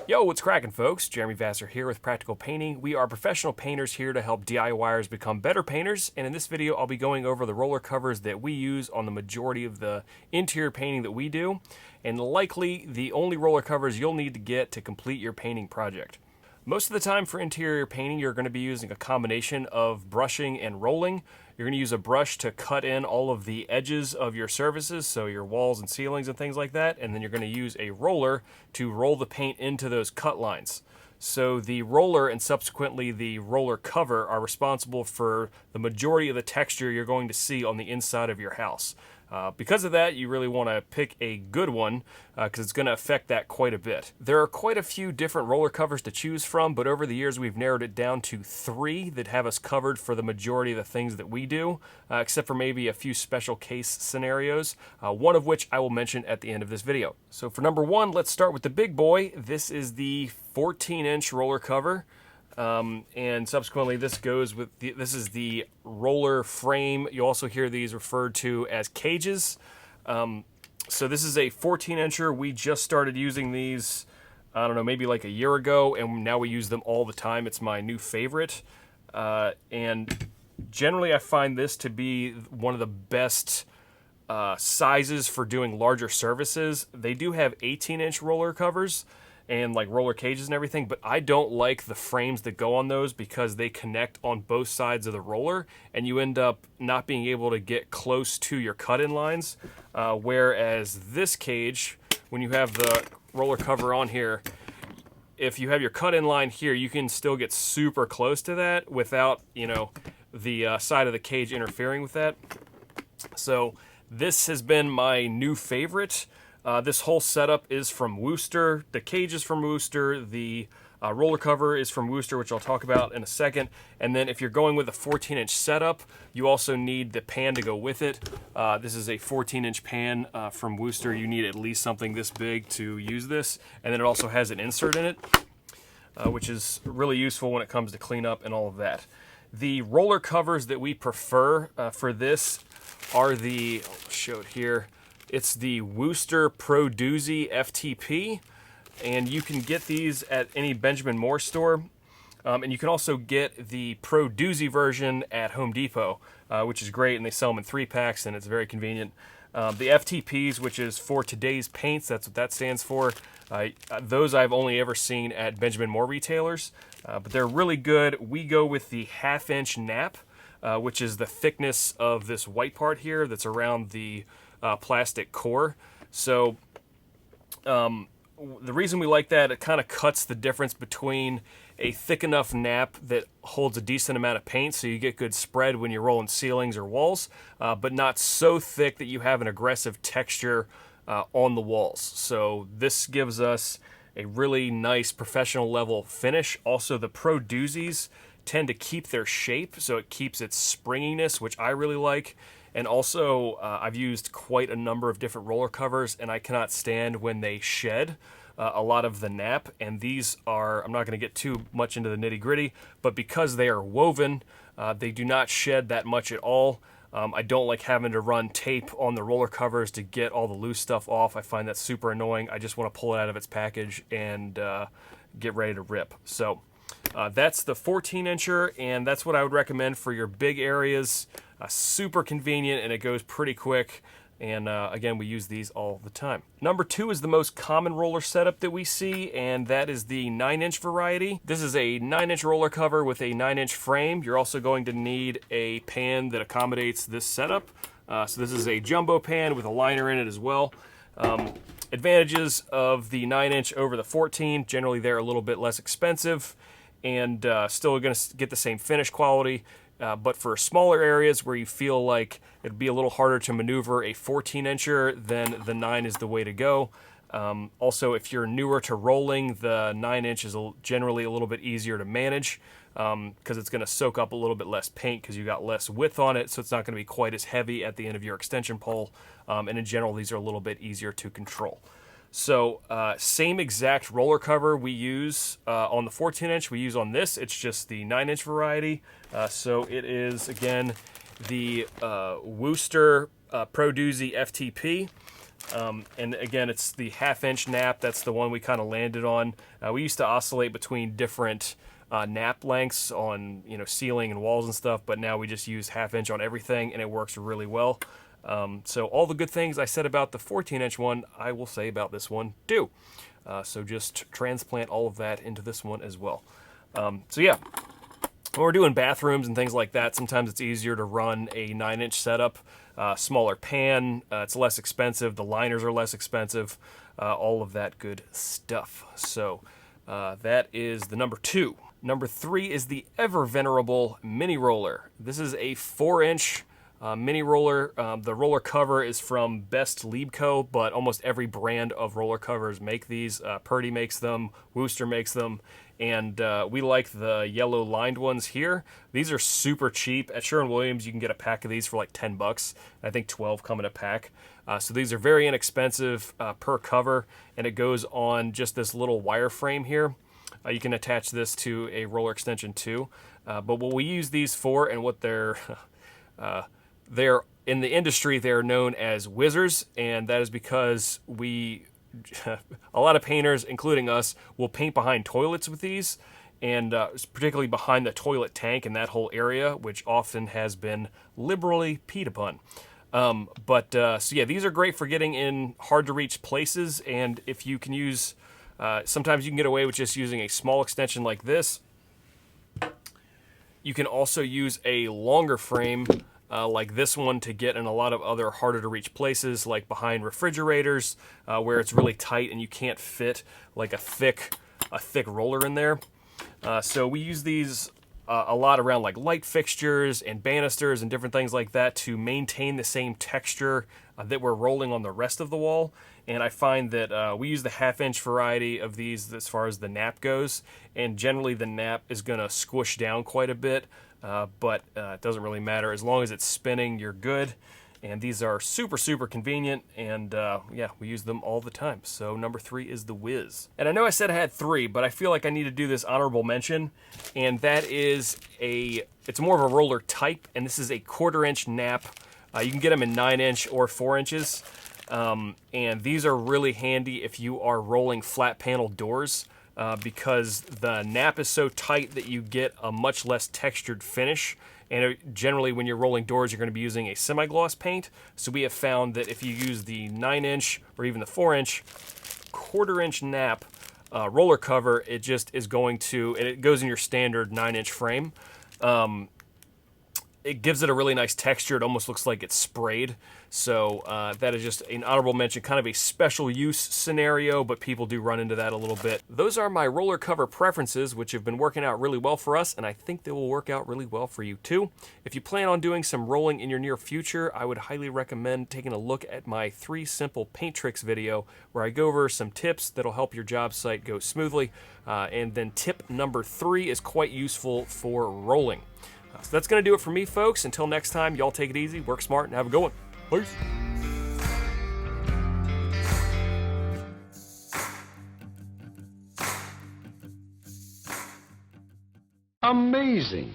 Yo, what's cracking, folks? Jeremy Vassar here with Practical Painting. We are professional painters here to help DIYers become better painters, and in this video I'll be going over the roller covers that we use on the majority of the interior painting that we do, and likely the only roller covers you'll need to get to complete your painting project. Most of the time for interior painting, you're going to be using a combination of brushing and rolling. You're going to use a brush to cut in all of the edges of your surfaces, so your walls and ceilings and things like that, and then you're going to use a roller to roll the paint into those cut lines. So the roller and subsequently the roller cover are responsible for the majority of the texture you're going to see on the inside of your house. Because of that, you really want to pick a good one because it's going to affect that quite a bit. There are quite a few different roller covers to choose from, but over the years we've narrowed it down to 3 that have us covered for the majority of the things that we do, except for maybe a few special case scenarios, one of which I will mention at the end of this video. So for number 1, let's start with the big boy. This is the 14-inch roller cover. And subsequently this goes with this is the roller frame. You also hear these referred to as cages. So this is a 14-incher. We just started using these, I don't know, maybe like a year ago, and now we use them all the time. It's my new favorite. And generally I find this to be one of the best sizes for doing larger surfaces. They do have 18-inch roller covers and like roller cages and everything, but I don't like the frames that go on those because they connect on both sides of the roller and you end up not being able to get close to your cut-in lines, whereas this cage, when you have the roller cover on here, if you have your cut-in line here, you can still get super close to that without, you know, the side of the cage interfering with that. So this has been my new favorite. This whole setup is from Worcester. The cage is from Worcester. The roller cover is from Worcester, which I'll talk about in a second. And then if you're going with a 14-inch setup, you also need the pan to go with it. This is a 14-inch pan from Worcester. You need at least something this big to use this. And then it also has an insert in it, which is really useful when it comes to cleanup and all of that. The roller covers that we prefer for this are the, I'll show it here. It's the Worcester Pro Doozy FTP, and you can get these at any Benjamin Moore store. And you can also get the Pro Doozy version at Home Depot, which is great, and they sell them in 3-packs, and it's very convenient. The FTPs, which is for today's paints, that's what that stands for. Those I've only ever seen at Benjamin Moore retailers, but they're really good. We go with the 1/2-inch nap, which is the thickness of this white part here that's around the plastic core. So the reason we like that, it kind of cuts the difference between a thick enough nap that holds a decent amount of paint so you get good spread when you're rolling ceilings or walls, but not so thick that you have an aggressive texture on the walls. So this gives us a really nice professional level finish. Also, the Pro Doozies tend to keep their shape, so it keeps its springiness, which I really like. And also, I've used quite a number of different roller covers, and I cannot stand when they shed a lot of the nap. And these are, I'm not going to get too much into the nitty-gritty, but because they are woven, they do not shed that much at all. I don't like having to run tape on the roller covers to get all the loose stuff off. I find that super annoying. I just want to pull it out of its package and get ready to rip. So that's the 14-incher, and that's what I would recommend for your big areas. Super convenient, and it goes pretty quick. And again, we use these all the time. Number 2 is the most common roller setup that we see, and that is the 9-inch variety. This is a 9-inch roller cover with a 9-inch frame. You're also going to need a pan that accommodates this setup. So this is a jumbo pan with a liner in it as well. Advantages of the 9-inch over the 14, generally they're a little bit less expensive and still going to get the same finish quality. But for smaller areas where you feel like it'd be a little harder to maneuver a 14-incher, then the 9 is the way to go. Also, if you're newer to rolling, the 9-inch is generally a little bit easier to manage because it's going to soak up a little bit less paint because you got less width on it, so it's not going to be quite as heavy at the end of your extension pole. And in general, these are a little bit easier to control. So same exact roller cover we use on the 14-inch we use on this. It's just the 9-inch variety. So it is, again, the Worcester Pro Doozy FTP. And again, it's the 1/2-inch nap. That's the one we kind of landed on. We used to oscillate between different nap lengths on ceiling and walls and stuff, but now we just use 1/2-inch on everything, and it works really well. So all the good things I said about the 14-inch one, I will say about this one too. So just transplant all of that into this one as well. So yeah, when we're doing bathrooms and things like that, sometimes it's easier to run a 9-inch setup. Smaller pan, it's less expensive, the liners are less expensive, all of that good stuff. So that is the number 2. Number 3 is the ever venerable mini roller. This is a 4-inch mini roller. The roller cover is from Best Liebco, but almost every brand of roller covers make these. Purdy makes them, Wooster makes them, and we like the yellow lined ones here. These are super cheap. At Sherwin-Williams, you can get a pack of these for like 10 bucks. I think 12 come in a pack. So these are very inexpensive per cover, and it goes on just this little wire frame here. You can attach this to a roller extension too. But what we use these for, and what they're in the industry, they're known as whizzers, and that is because a lot of painters, including us, will paint behind toilets with these, and particularly behind the toilet tank and that whole area, which often has been liberally peed upon. So yeah, these are great for getting in hard to reach places, and if you can use, sometimes you can get away with just using a small extension like this. You can also use a longer frame like this one to get in a lot of other harder to reach places, like behind refrigerators, where it's really tight and you can't fit like a thick roller in there. So we use these a lot around like light fixtures and banisters and different things like that to maintain the same texture that we're rolling on the rest of the wall. And I find that we use the 1/2-inch variety of these as far as the nap goes, and generally the nap is going to squish down quite a bit, but it doesn't really matter. As long as it's spinning, you're good. And these are super, super convenient, and yeah, we use them all the time. So number 3 is the Whiz. And I know I said I had 3, but I feel like I need to do this honorable mention, and that is it's more of a roller type, and this is a 1/4-inch nap. You can get them in 9-inch or 4 inches, and these are really handy if you are rolling flat panel doors, because the nap is so tight that you get a much less textured finish. And generally, when you're rolling doors, you're going to be using a semi-gloss paint. So we have found that if you use the 9-inch or even the 4-inch, 1/4-inch nap roller cover, it just is going to, and it goes in your standard 9-inch frame. It gives it a really nice texture. It almost looks like it's sprayed. So that is just an honorable mention, kind of a special use scenario, but people do run into that a little bit. Those are my roller cover preferences, which have been working out really well for us, and I think they will work out really well for you too. If you plan on doing some rolling in your near future, I would highly recommend taking a look at my 3 simple paint tricks video, where I go over some tips that'll help your job site go smoothly. And then tip number 3 is quite useful for rolling. So that's going to do it for me, folks. Until next time, y'all take it easy, work smart, and have a good one. Peace. Amazing.